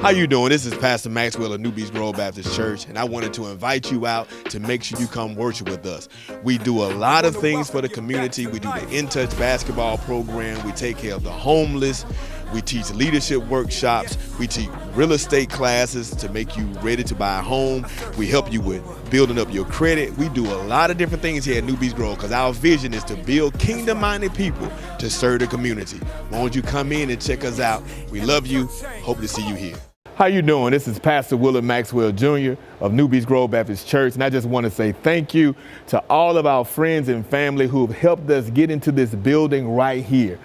How you doing? This is Pastor Maxwell of New Beech Grove Baptist Church, and I wanted to invite you out to make sure you come worship with us. We do a lot of things for the community. We do the In Touch basketball program. We take care of the homeless. We teach leadership workshops. We teach real estate classes to make you ready to buy a home. We help you with building up your credit. We do a lot of different things here at New Beech Grove because our vision is to build kingdom-minded people to serve the community. Why don't you come in and check us out? We love you. Hope to see you here. How you doing? This is Pastor Willard Maxwell Jr. of New Beech Grove Baptist Church, and I just want to say thank you to all of our friends and family who have helped us get into this building right here.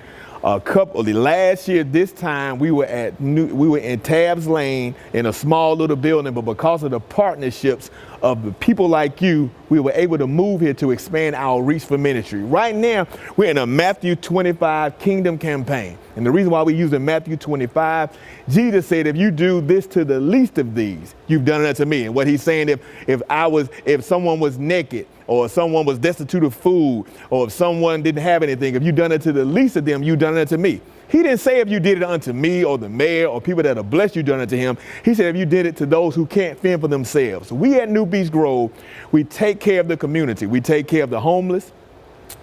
Last year, this time, we were in Tabbs Lane in a small little building, but because of the partnerships of the people like you, we were able to move here to expand our reach for ministry. Right now, we're in a Matthew 25 kingdom campaign. And the reason why we're using Matthew 25, Jesus said, if you do this to the least of these, you've done it unto me. And what he's saying, if someone was naked, or if someone was destitute of food, or if someone didn't have anything, if you done it to the least of them, you done it to me. He didn't say if you did it unto me or the mayor or people that are blessed, you done it to him. He said if you did it to those who can't fend for themselves. We at New Beech Grove, we take care of the community. We take care of the homeless.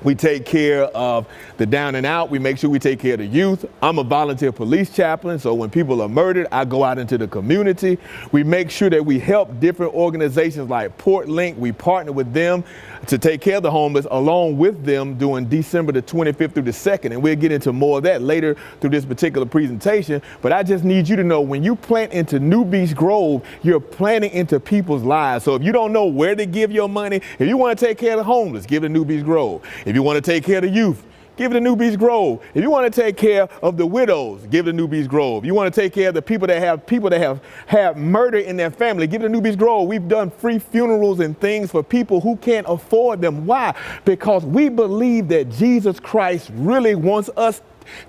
We take care of the down and out. We make sure we take care of the youth. I'm a volunteer police chaplain, so when people are murdered, I go out into the community. We make sure that we help different organizations like Port Link. We partner with them to take care of the homeless along with them during December the 25th through the 2nd. And we'll get into more of that later through this particular presentation. But I just need you to know when you plant into New Beech Grove, you're planting into people's lives. So if you don't know where to give your money, if you want to take care of the homeless, give it to New Beech Grove. If you want to take care of the youth, give it to New Beech Grove. If you want to take care of the widows, give it to New Beech Grove. You want to take care of the people that have murder in their family, give it to New Beech Grove. We've done free funerals and things for people who can't afford them. Why? Because we believe that Jesus Christ really wants us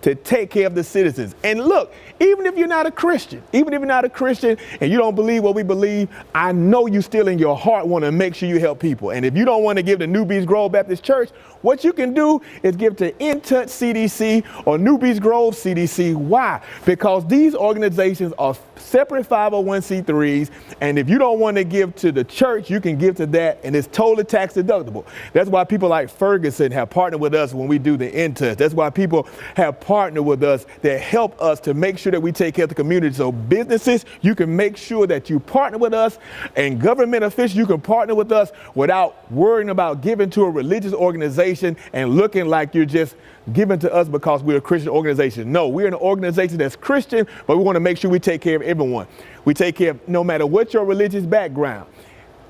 to take care of the citizens. And look, even if you're not a Christian and you don't believe what we believe, I know you still in your heart want to make sure you help people. And if you don't want to give to New Beech Grove Baptist Church, what you can do is give to In Touch CDC or New Beech Grove CDC. Why? Because these organizations are separate 501c3s, and if you don't want to give to the church, you can give to that, and it's totally tax deductible. That's why people like Ferguson have partnered with us when we do the In Touch. That's why people have partnered with us that help us to make sure that we take care of the community. So businesses, you can make sure that you partner with us, and government officials, you can partner with us without worrying about giving to a religious organization and looking like you're just giving to us because we're a Christian organization. No, we're an organization that's Christian, but we want to make sure we take care of everyone. We take care of no matter what your religious background.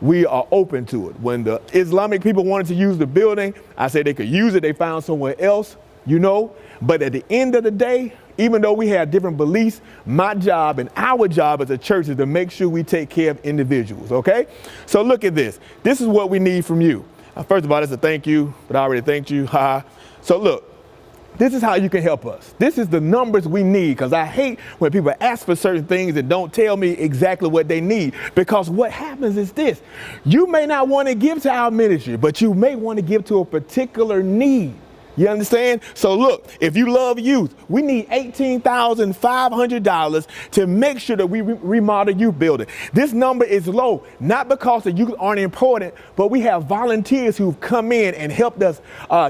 We are open to it. When the Islamic people wanted to use the building, I said they could use it. They found somewhere else, But at the end of the day, even though we have different beliefs, my job and our job as a church is to make sure we take care of individuals, okay? So look at this. This is what we need from you. First of all, it's a thank you, but I already thanked you. So look, this is how you can help us. This is the numbers we need, because I hate when people ask for certain things and don't tell me exactly what they need. Because what happens is this. You may not want to give to our ministry, but you may want to give to a particular need. You understand? So look, if you love youth, we need $18,500 to make sure that we remodel youth building. This number is low, not because the youth aren't important, but we have volunteers who've come in and helped us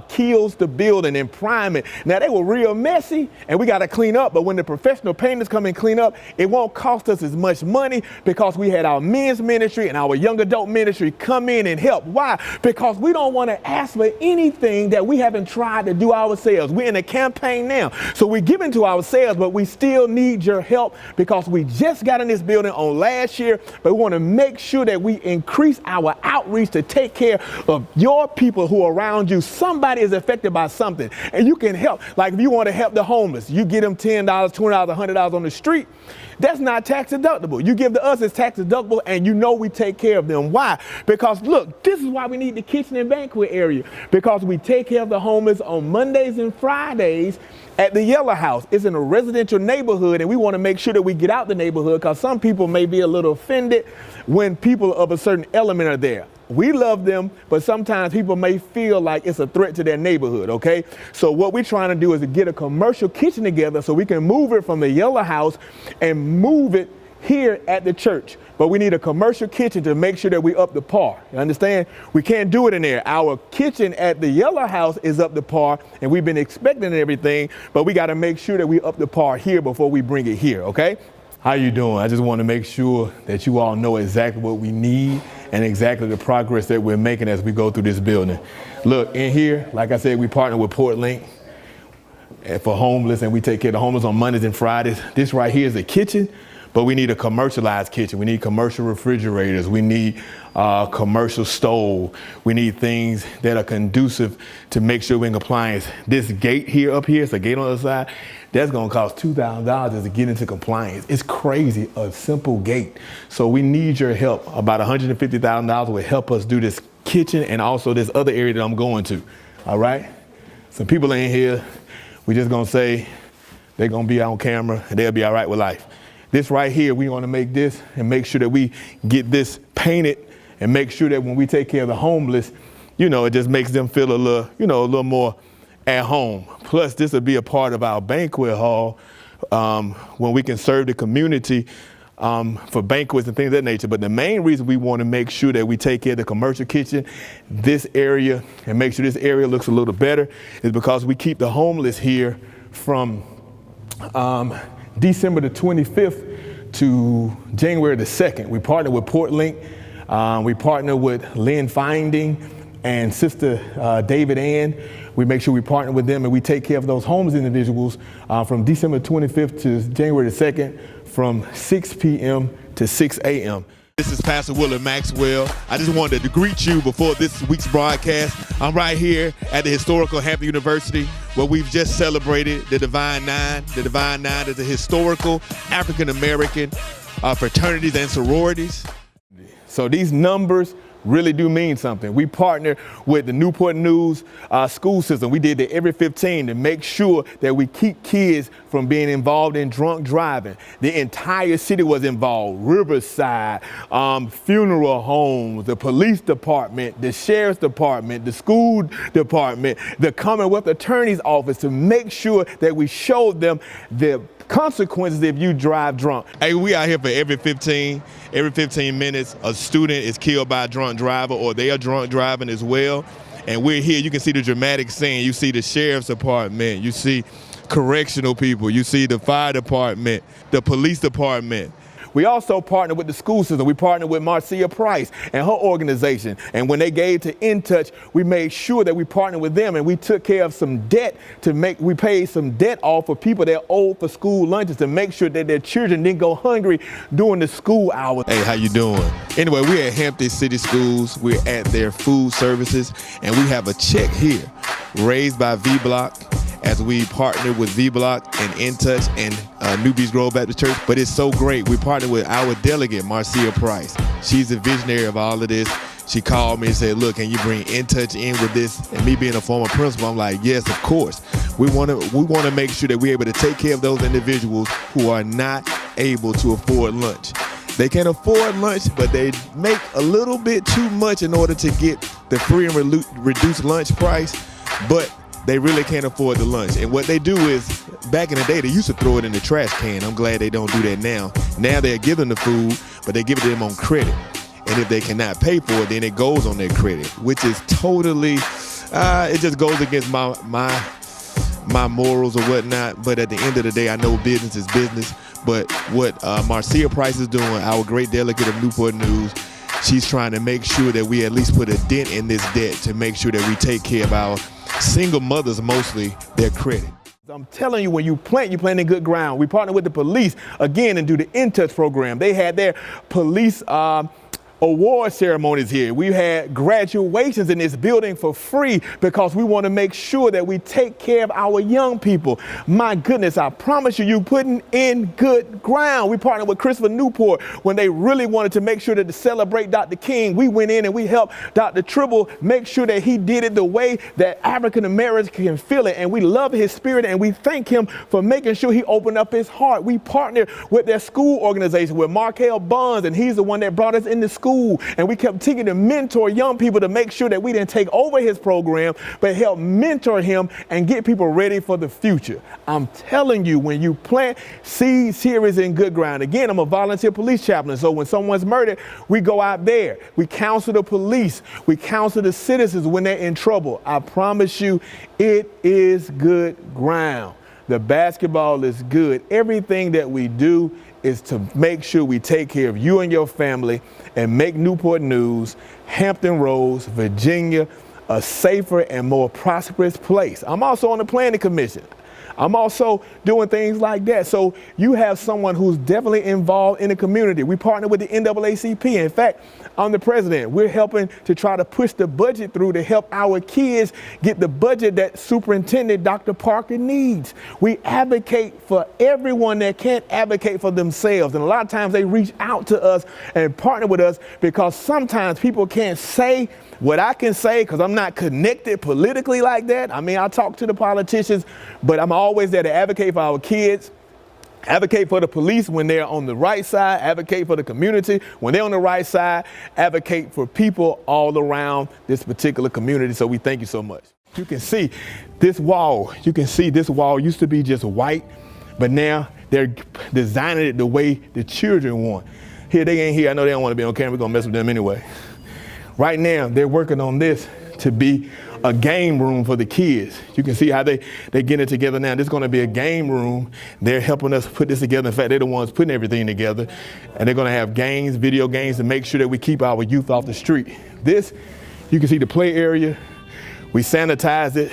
kill the building and prime it. Now, they were real messy and we got to clean up, but when the professional painters come and clean up, it won't cost us as much money because we had our men's ministry and our young adult ministry come in and help. Why? Because we don't want to ask for anything that we haven't tried to do ourselves. We're in a campaign now, so we're giving to ourselves, but we still need your help because we just got in this building on last year, but we want to make sure that we increase our outreach to take care of your people who are around you. Somebody is affected by something, and you can help. Like if you want to help the homeless, you get them $10, $20, $100 on the street. That's not tax deductible. You give to us, it's tax deductible, and we take care of them. Why? Because look, this is why we need the kitchen and banquet area, because we take care of the homeless on Mondays and Fridays at the Yellow House. It's in a residential neighborhood, and we want to make sure that we get out the neighborhood because some people may be a little offended when people of a certain element are there. We love them, but sometimes people may feel like it's a threat to their neighborhood, okay? So what we're trying to do is to get a commercial kitchen together so we can move it from the Yellow House and move it here at the church, but we need a commercial kitchen to make sure that we up to par. You understand? We can't do it in there. Our kitchen at the Yellow House is up to par, and we've been expecting everything, but we got to make sure that we up to par here before we bring it here, okay? How you doing? I just want to make sure that you all know exactly what we need and exactly the progress that we're making as we go through this building. Look, in here, like I said, we partner with PortLink for homeless, and we take care of the homeless on Mondays and Fridays. This right here is a kitchen, but we need a commercialized kitchen. We need commercial refrigerators. We need commercial stove. We need things that are conducive to make sure we're in compliance. This gate here up here, it's a gate on the other side, that's gonna cost $2,000 to get into compliance. It's crazy, a simple gate. So we need your help. About $150,000 will help us do this kitchen and also this other area that I'm going to, all right? Some people in here, we just gonna say they're gonna be on camera and they'll be all right with life. This right here, we wanna make this and make sure that we get this painted and make sure that when we take care of the homeless, you know, it just makes them feel a little, you know, a little more at home. Plus, this will be a part of our banquet hall when we can serve the community for banquets and things of that nature. But the main reason we want to make sure that we take care of the commercial kitchen, this area, and make sure this area looks a little better is because we keep the homeless here from December the 25th to January the 2nd. We partner with PortLink. We partner with Lynn Finding and Sister David Ann. We make sure we partner with them and we take care of those homeless individuals from December 25th to January the 2nd from 6 p.m. to 6 a.m. This is Pastor Willard Maxwell. I just wanted to greet you before this week's broadcast. I'm right here at the historical Hampton University where we've just celebrated the Divine Nine. The Divine Nine is a historical African-American fraternities and sororities. So these numbers really do mean something. We partner with the Newport News school system. We did the every 15 to make sure that we keep kids from being involved in drunk driving. The entire city was involved. Riverside, funeral homes, the police department, the sheriff's department, the school department, the Commonwealth Attorney's office to make sure that we showed them the consequences if you drive drunk. Hey, we out here for every 15 minutes, a student is killed by a drunk driver or they are drunk driving as well. And we're here, you can see the dramatic scene. You see the sheriff's department, you see correctional people, you see the fire department, the police department. We also partner with the school system. We partnered with Marcia Price and her organization. And when they gave to In Touch, we made sure that we partnered with them and we took care of some debt we paid some debt off for people that owed for school lunches to make sure that their children didn't go hungry during the school hours. Hey, how you doing? Anyway, we're at Hampton City Schools. We're at their food services and we have a check here raised by V-Block, as we partner with V-Block and In Touch and New Beech Grove Baptist Church. But it's so great. We partnered with our delegate, Marcia Price. She's the visionary of all of this. She called me and said, look, can you bring In Touch in with this? And me being a former principal, I'm like, yes, of course. We want to make sure that we're able to take care of those individuals who are not able to afford lunch. They can afford lunch, but they make a little bit too much in order to get the free and reduced lunch price. But they really can't afford the lunch. And what they do is, back in the day, they used to throw it in the trash can. I'm glad they don't do that now. Now they're giving the food, but they give it to them on credit. And if they cannot pay for it, then it goes on their credit, which is totally, it just goes against my morals or whatnot. But at the end of the day, I know business is business. But what Marcia Price is doing, our great delegate of Newport News, she's trying to make sure that we at least put a dent in this debt to make sure that we take care of our single mothers, mostly, their credit. I'm telling you, when you plant in good ground. We partner with the police, again, and do the In Touch program. They had their police award ceremonies here. We've had graduations in this building for free because we want to make sure that we take care of our young people. My goodness, I promise you, putting in good ground. We partnered with Christopher Newport when they really wanted to make sure that to celebrate Dr. King. We went in and we helped Dr. Tribble make sure that he did it the way that African Americans can feel it. And we love his spirit and we thank him for making sure he opened up his heart. We partnered with their school organization with Markel Bonds, and he's the one that brought us into school. school, and we continue to mentor young people to make sure that we didn't take over his program, but help mentor him and get people ready for the future. I'm telling you, when you plant seeds, here is in good ground. Again, I'm a volunteer police chaplain, so when someone's murdered, we go out there. We counsel the police. We counsel the citizens when they're in trouble. I promise you, it is good ground. The basketball is good. Everything that we do is to make sure we take care of you and your family and make Newport News, Hampton Roads, Virginia, a safer and more prosperous place. I'm also on the planning commission. I'm also doing things like that. So you have someone who's definitely involved in the community. We partner with the NAACP. In fact, I'm the president. We're helping to try to push the budget through to help our kids get the budget that Superintendent Dr. Parker needs. We advocate for everyone that can't advocate for themselves. And a lot of times they reach out to us and partner with us because sometimes people can't say what I can say because I'm not connected politically like that. I mean, I talk to the politicians, but I'm always there to advocate for our kids, advocate for the police when they're on the right side, advocate for the community when they're on the right side, advocate for people all around this particular community. So we thank you so much. You can see this wall. You can see this wall used to be just white, but now they're designing it the way the children want. Here, they ain't here. I know they don't want to be on camera. We're going to mess with them anyway. Right now, they're working on this to be a game room for the kids. You can see how they're getting it together now. This is going to be a game room. They're helping us put this together. In fact, they're the ones putting everything together. And they're going to have games, video games, to make sure that we keep our youth off the street. This, you can see the play area. We sanitize it.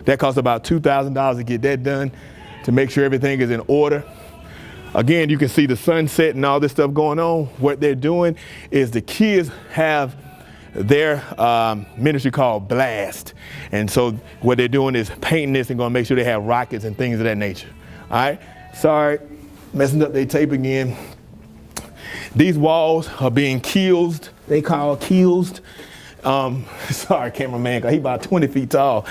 That costs about $2,000 to get that done, to make sure everything is in order. Again, you can see the sunset and all this stuff going on. What they're doing is the kids have their ministry called Blast. And so what they're doing is painting this and going to make sure they have rockets and things of that nature. All right, sorry, messing up their tape again. These walls are being keeled. They call keeled. Sorry, cameraman, because he's about 20 feet tall.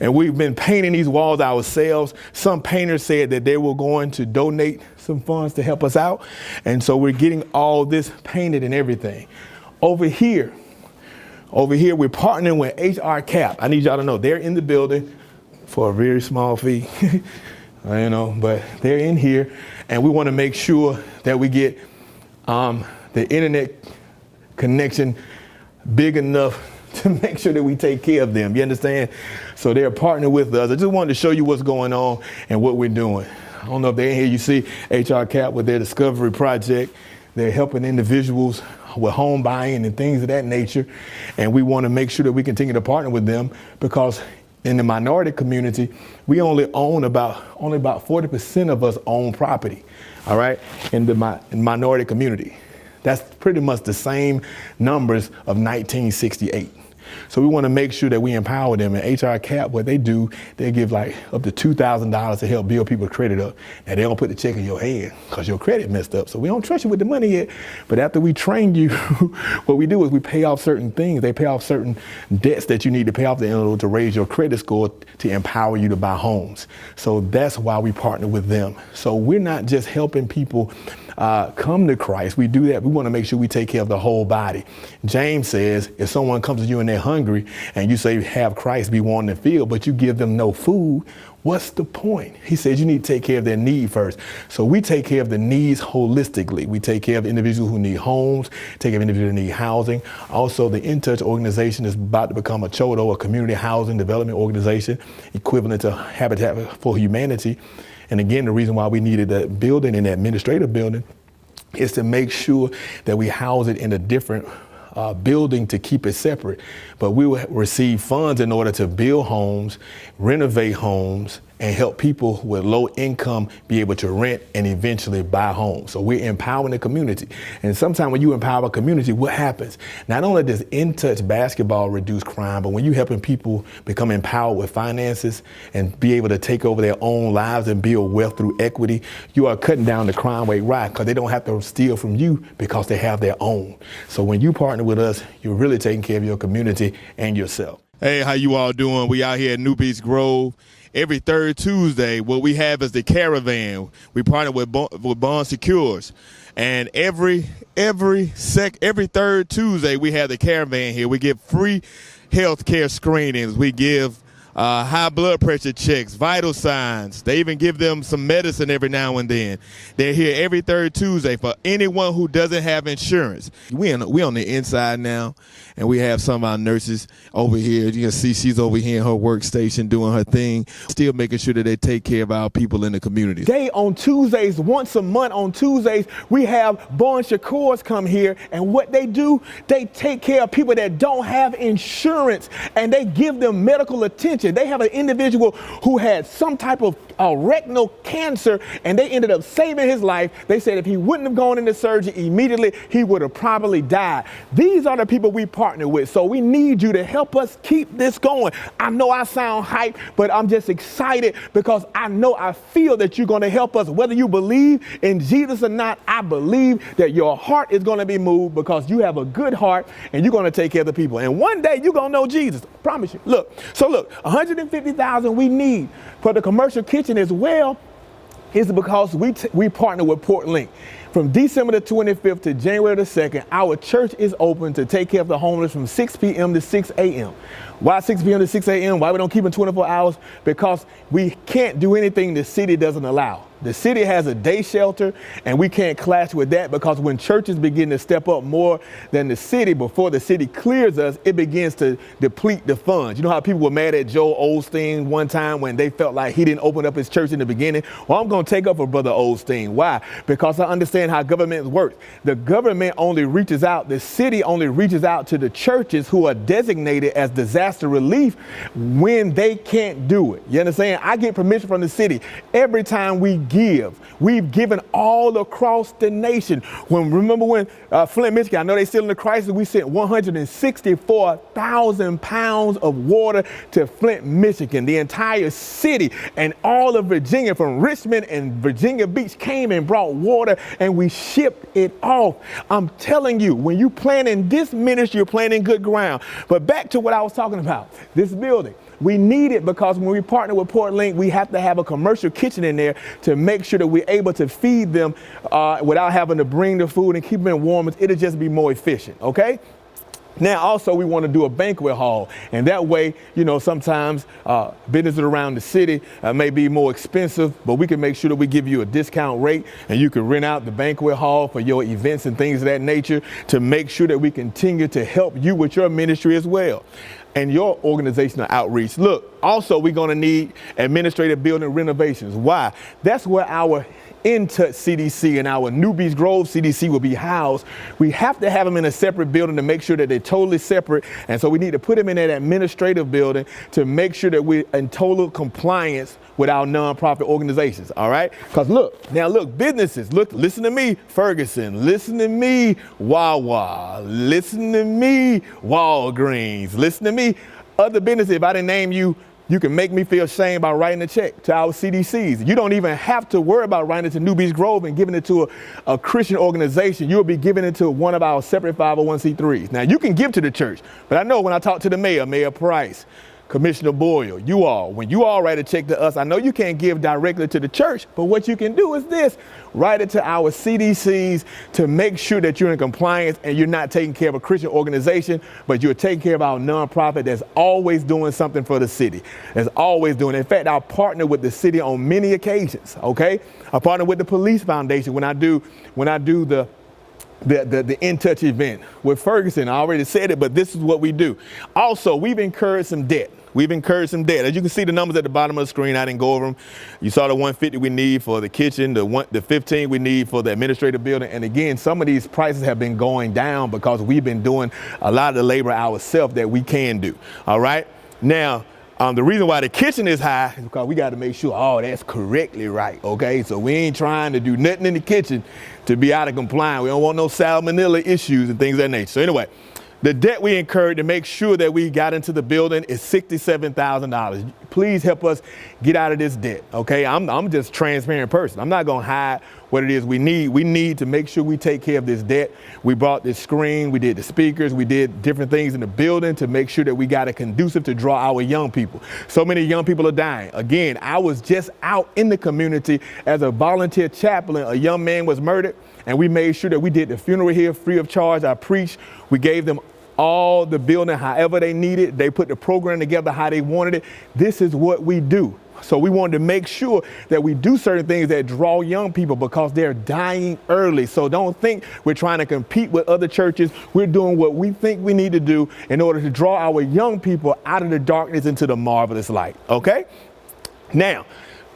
And we've been painting these walls ourselves. Some painters said that they were going to donate some funds to help us out. And so we're getting all this painted and everything. Over here, we're partnering with HR Cap. I need y'all to know they're in the building for a very small fee, but they're in here, and we want to make sure that we get the internet connection big enough to make sure that we take care of them. You understand? So they're partnering with us. I just wanted to show you what's going on and what we're doing. I don't know if they're in here. You see HR Cap with their Discovery Project. They're helping individuals with home buying and things of that nature. And we want to make sure that we continue to partner with them, because in the minority community, we only about 40% of us own property, all right, in the minority community. That's pretty much the same numbers of 1968. So we want to make sure that we empower them. And HR Cap, what they do, they give like up to $2,000 to help build people's credit up. And they don't put the check in your hand because your credit messed up. So we don't trust you with the money yet. But after we train you, what we do is we pay off certain things. They pay off certain debts that you need to pay off in order to raise your credit score to empower you to buy homes. So that's why we partner with them. So we're not just helping people come to Christ. We do that. We want to make sure we take care of the whole body. James says, if someone comes to you and they're hungry and you say, have Christ be wanting to feel, but you give them no food, what's the point? He says you need to take care of their need first. So we take care of the needs holistically. We take care of individuals who need homes, take care of individuals who need housing. Also, the In Touch organization is about to become a CHODO, a community housing development organization, equivalent to Habitat for Humanity. And again, the reason why we needed that building and that administrative building is to make sure that we house it in a different building to keep it separate. But we will receive funds in order to build homes, renovate homes, and help people with low income be able to rent and eventually buy homes. So we're empowering the community. And sometimes when you empower a community, what happens? Not only does In Touch basketball reduce crime, but when you're helping people become empowered with finances and be able to take over their own lives and build wealth through equity, you are cutting down the crime rate right, because they don't have to steal from you because they have their own. So when you partner with us, you're really taking care of your community and yourself. Hey, how you all doing? We out here at New Beech Grove every third Tuesday, what we have is the caravan. We partner with Bond Secures. And every third Tuesday, we have the caravan here. We give free health care screenings. We give high blood pressure checks, vital signs. They even give them some medicine every now and then. They're here every third Tuesday for anyone who doesn't have insurance. We on the inside now, and we have some of our nurses over here. You can see she's over here in her workstation doing her thing, still making sure that they take care of our people in the community. Day on Tuesdays, once a month on Tuesdays, we have Bon Shakors come here, and what they do, they take care of people that don't have insurance, and they give them medical attention. They have an individual who had some type of rectal cancer, and they ended up saving his life. They said if he wouldn't have gone into surgery immediately, he would have probably died. These are the people we partner with, so we need you to help us keep this going. I know I sound hype, but I'm just excited because I feel that you're going to help us. Whether you believe in Jesus or not, I believe that your heart is going to be moved because you have a good heart and you're going to take care of the people. And one day you're going to know Jesus. I promise you. Look, 150,000 we need for the commercial kitchen as well is because we partner with Port Link. From December the 25th to January the 2nd, our church is open to take care of the homeless from 6 p.m. to 6 a.m. Why 6 p.m. to 6 a.m.? Why we don't keep them 24 hours? Because we can't do anything the city doesn't allow. The city has a day shelter, and we can't clash with that because when churches begin to step up more than the city, before the city clears us, it begins to deplete the funds. You know how people were mad at Joel Osteen one time when they felt like he didn't open up his church in the beginning? Well, I'm going to take up for Brother Osteen. Why? Because I understand how government works. The government only reaches out, the city only reaches out to the churches who are designated as disaster relief when they can't do it. You understand? I get permission from the city every time we give. We've given all across the nation. Remember when Flint, Michigan, I know they're still in the crisis, we sent 164,000 pounds of water to Flint, Michigan. The entire city and all of Virginia, from Richmond and Virginia Beech, came and brought water, and we shipped it off. I'm telling you, when you plant in this ministry, you're planting good ground. But back to what I was talking about, this building. We need it because when we partner with Port Link, we have to have a commercial kitchen in there to make sure that we're able to feed them without having to bring the food and keep them warm. It'll just be more efficient, okay? Now, also, we want to do a banquet hall, and that way, you know, sometimes businesses around the city may be more expensive, but we can make sure that we give you a discount rate, and you can rent out the banquet hall for your events and things of that nature to make sure that we continue to help you with your ministry as well and your organizational outreach. Look, also, we're going to need administrative building renovations. Why? That's where our InTouch CDC and our New Beech Grove CDC will be housed. We have to have them in a separate building to make sure that they're totally separate. And so we need to put them in that administrative building to make sure that we're in total compliance with our nonprofit organizations. All right? Because look, businesses, listen to me, Ferguson, listen to me, Wawa, listen to me, Walgreens, listen to me, other businesses. If I didn't name you, you can make me feel shame by writing a check to our CDCs. You don't even have to worry about writing it to New Beech Grove and giving it to a Christian organization. You'll be giving it to one of our separate 501c3s. Now, you can give to the church, but I know when I talk to the mayor, Mayor Price, Commissioner Boyle, when you all write a check to us, I know you can't give directly to the church, but what you can do is this: write it to our CDCs to make sure that you're in compliance and you're not taking care of a Christian organization, but you're taking care of our nonprofit that's always doing something for the city. That's always doing it. In fact, I partner with the city on many occasions, okay? I partner with the Police Foundation when I do the InTouch event with Ferguson. I already said it, but this is what we do. Also, we've incurred some debt. As you can see the numbers at the bottom of the screen, I didn't go over them. You saw the 150 we need for the kitchen, the 15 we need for the administrative building. And again, some of these prices have been going down because we've been doing a lot of the labor ourselves that we can do. All right. Now, the reason why the kitchen is high is because we got to make sure that's correctly right, okay? So we ain't trying to do nothing in the kitchen to be out of compliance. We don't want no salmonella issues and things of that nature. So anyway, The debt we incurred to make sure that we got into the building is $67,000. Please help us get out of this debt, okay? I'm just a transparent person. I'm not gonna hide what it is we need. We need to make sure we take care of this debt. We brought this screen, we did the speakers, we did different things in the building to make sure that we got it conducive to draw our young people. So many young people are dying. Again, I was just out in the community as a volunteer chaplain. A young man was murdered, and we made sure that we did the funeral here free of charge. I preached. We gave them all the building however they needed. They put the program together how they wanted it. This is what we do. So we wanted to make sure that we do certain things that draw young people because they're dying early. So don't think we're trying to compete with other churches. We're doing what we think we need to do in order to draw our young people out of the darkness into the marvelous light. Okay? Now,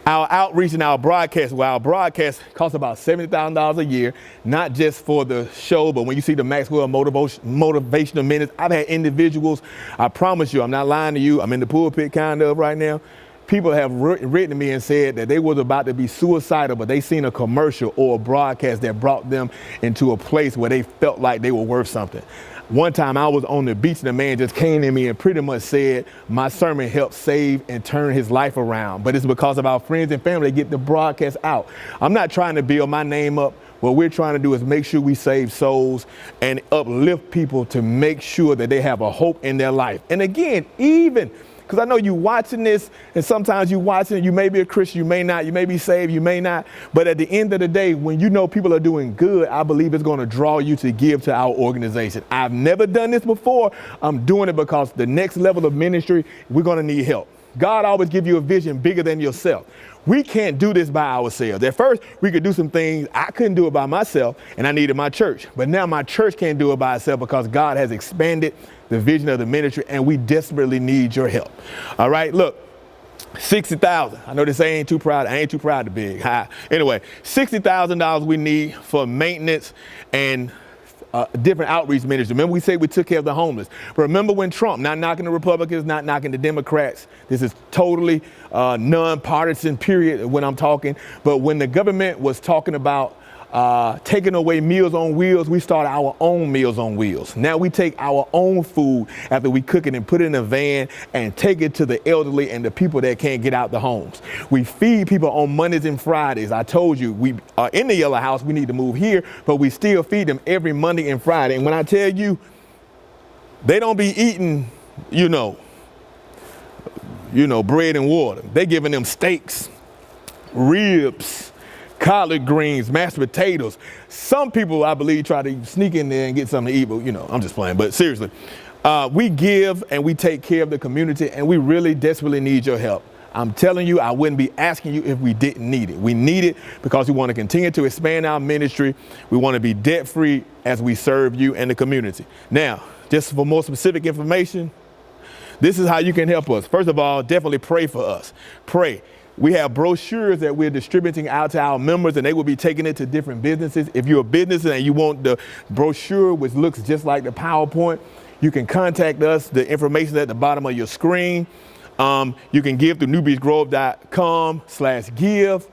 our outreach and our broadcast, well, our broadcast costs about $70,000 a year, not just for the show, but when you see the Maxwell motivational minutes, I've had individuals, I promise you, I'm not lying to you, I'm in the pulpit kind of right now. People have written to me and said that they was about to be suicidal, but they seen a commercial or a broadcast that brought them into a place where they felt like they were worth something. One time I was on the beach and a man just came to me and pretty much said my sermon helped save and turn his life around. But it's because of our friends and family that get the broadcast out. I'm not trying to build my name up. What we're trying to do is make sure we save souls and uplift people to make sure that they have a hope in their life. And again, even because I know you watching this, and sometimes you watching it, you may be a Christian, you may not, you may be saved, you may not. But at the end of the day, when you know people are doing good, I believe it's going to draw you to give to our organization. I've never done this before. I'm doing it because the next level of ministry, we're going to need help. God always give you a vision bigger than yourself. We can't do this by ourselves. At first, we could do some things. I couldn't do it by myself, and I needed my church. But now my church can't do it by itself because God has expanded the vision of the ministry, and we desperately need your help. All right, look, 60,000. I know this ain't too proud. I ain't too proud to big. High. Anyway, $60,000 we need for maintenance and different outreach ministries. Remember we said we took care of the homeless. But remember when Trump, not knocking the Republicans, not knocking the Democrats, this is totally nonpartisan period when I'm talking. But when the government was talking about taking away Meals on Wheels, we started our own Meals on Wheels. Now we take our own food after we cook it and put it in a van and take it to the elderly and the people that can't get out the homes. We feed people on Mondays and Fridays. I told you we are in the yellow house. We need to move here, but we still feed them every Monday and Friday. And when I tell you, they don't be eating, bread and water. They're giving them steaks, ribs, collard greens, mashed potatoes. Some people, I believe, try to sneak in there and get something to eat, but I'm just playing. But seriously, we give and we take care of the community, and we really desperately need your help. I'm telling you, I wouldn't be asking you if we didn't need it. We need it because we want to continue to expand our ministry. We want to be debt-free as we serve you and the community. Now, just for more specific information, this is how you can help us. First of all, definitely pray for us. Pray. We have brochures that we're distributing out to our members, and they will be taking it to different businesses. If you're a business and you want the brochure, which looks just like the PowerPoint, you can contact us. The information is at the bottom of your screen. You can give to newbeachgrove.com/give,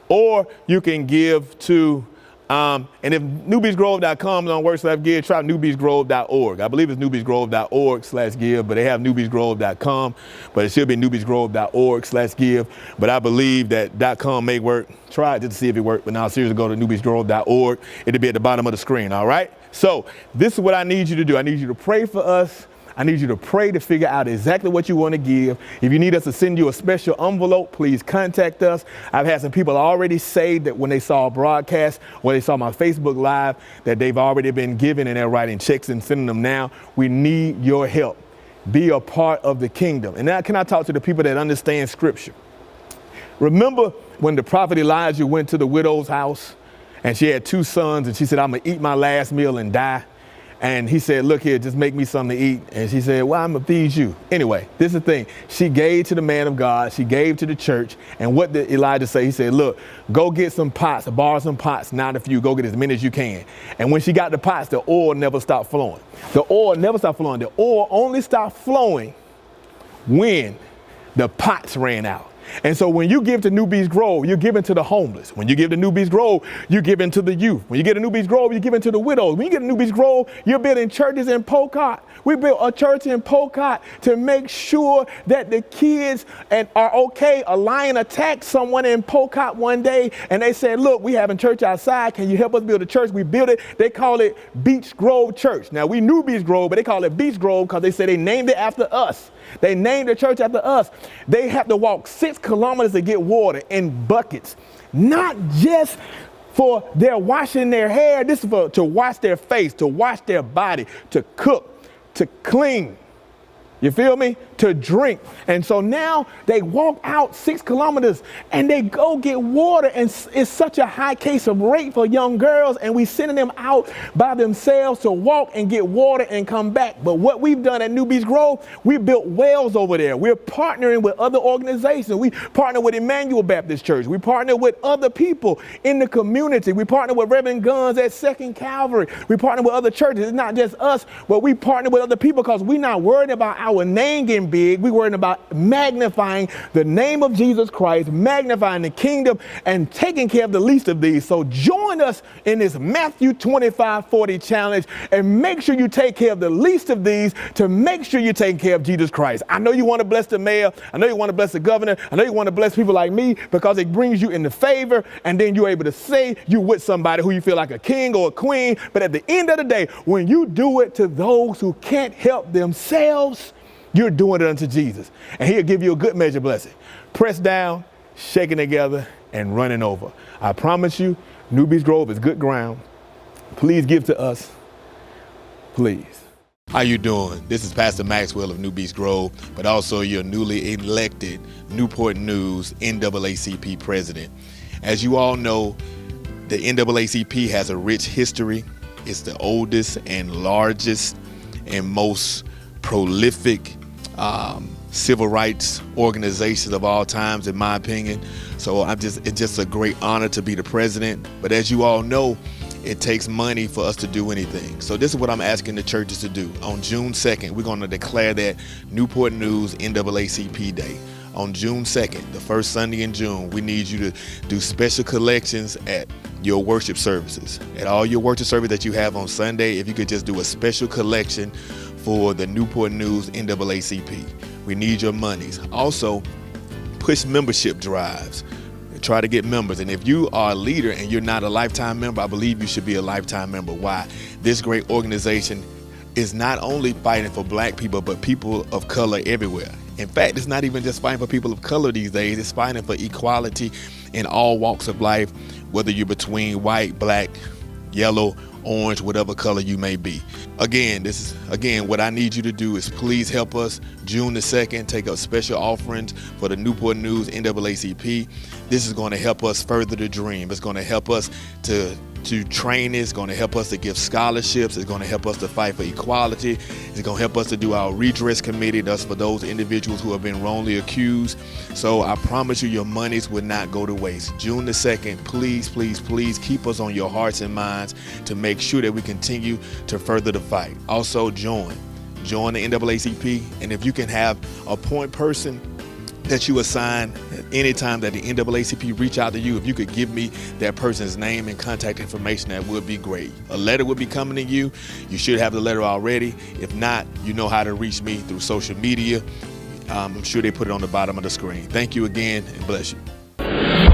or you can give to, and if newbeachgrove.com don't work/give, try newbeachgrove.org. I believe it's newbeachgrove.org/give, but they have newbeachgrove.com, but it should be newbeachgrove.org/give. But I believe that .com may work. Try it just to see if it works, but now seriously go to newbeachgrove.org. It'll be at the bottom of the screen, all right? So this is what I need you to do. I need you to pray for us. I need you to pray to figure out exactly what you want to give. If you need us to send you a special envelope, please contact us. I've had some people already say that when they saw a broadcast, when they saw my Facebook Live, that they've already been given and they're writing checks and sending them now. We need your help. Be a part of the kingdom. And now can I talk to the people that understand Scripture? Remember when the prophet Elijah went to the widow's house and she had 2 sons and she said, I'm going to eat my last meal and die. And he said, look here, just make me something to eat. And she said, well, I'm going to feed you. Anyway, this is the thing. She gave to the man of God. She gave to the church. And what did Elijah say? He said, look, go get some pots, borrow some pots, not a few. Go get as many as you can. And when she got the pots, the oil never stopped flowing. The oil never stopped flowing. The oil only stopped flowing when the pots ran out. And so when you give to New Beech Grove, you're giving to the homeless. When you give to New Beech Grove, you're giving to the youth. When you get to New Beech Grove, you're giving to the widows. When you get to New Beech Grove, you're building churches in Pocot. We built a church in Pocot to make sure that the kids are okay. A lion attacked someone in Pocot one day, and they said, look, we having church outside. Can you help us build a church? We built it. They call it Beech Grove Church. Now, we knew Beech Grove, but they call it Beech Grove because they said they named it after us. They named the church after us. They have to walk 6 kilometers to get water in buckets, not just for their washing their hair. This is for to wash their face, to wash their body, to cook, to clean. You feel me? To drink. And so now they walk out 6 kilometers and they go get water. And it's such a high case of rape for young girls. And we sending them out by themselves to walk and get water and come back. But what we've done at New Beech Grove, we built wells over there. We're partnering with other organizations. We partner with Emmanuel Baptist Church. We partner with other people in the community. We partner with Reverend Guns at Second Calvary. We partner with other churches. It's not just us, but we partner with other people because we're not worried about our name getting big. We're worried about magnifying the name of Jesus Christ, magnifying the kingdom, and taking care of the least of these. So join us in this Matthew 25:40 challenge and make sure you take care of the least of these to make sure you're taking care of Jesus Christ. I know you want to bless the mayor. I know you want to bless the governor. I know you want to bless people like me because it brings you into favor, and then you're able to say you're with somebody who you feel like a king or a queen. But at the end of the day, when you do it to those who can't help themselves, you're doing it unto Jesus. And he'll give you a good measure blessing. Pressed down, shaken together, and running over. I promise you, New Beech Grove is good ground. Please give to us. Please. How you doing? This is Pastor Maxwell of New Beech Grove, but also your newly elected Newport News NAACP president. As you all know, the NAACP has a rich history. It's the oldest and largest and most prolific civil rights organizations of all times, in my opinion. So it's just a great honor to be the president. But as you all know, it takes money for us to do anything. So this is what I'm asking the churches to do. On June 2nd, we're going to declare that Newport News NAACP Day. On June 2nd, the first Sunday in June, we need you to do special collections at your worship services. At all your worship services that you have on Sunday, if you could just do a special collection for the Newport News NAACP. We need your monies. Also, push membership drives. Try to get members. And if you are a leader and you're not a lifetime member, I believe you should be a lifetime member. Why? This great organization is not only fighting for black people, but people of color everywhere. In fact, it's not even just fighting for people of color these days. It's fighting for equality in all walks of life, whether you're between white, black, yellow, orange, whatever color you may be. Again, what I need you to do is please help us June the 2nd, take up special offerings for the Newport News NAACP. This is going to help us further the dream. It's going to help us to train. It's going to help us to give scholarships. It's going to help us to fight for equality. It's going to help us to do our redress committee. That's for those individuals who have been wrongly accused. So I promise you, your monies will not go to waste. June the 2nd, please, please, please keep us on your hearts and minds to make sure that we continue to further the fight. Also, join the NAACP. And if you can have a point person that you assign anytime that the NAACP reach out to you, if you could give me that person's name and contact information, that would be great. A letter would be coming to you. You should have the letter already. If not, you know how to reach me through social media. I'm sure they put it on the bottom of the screen. Thank you again, and bless you.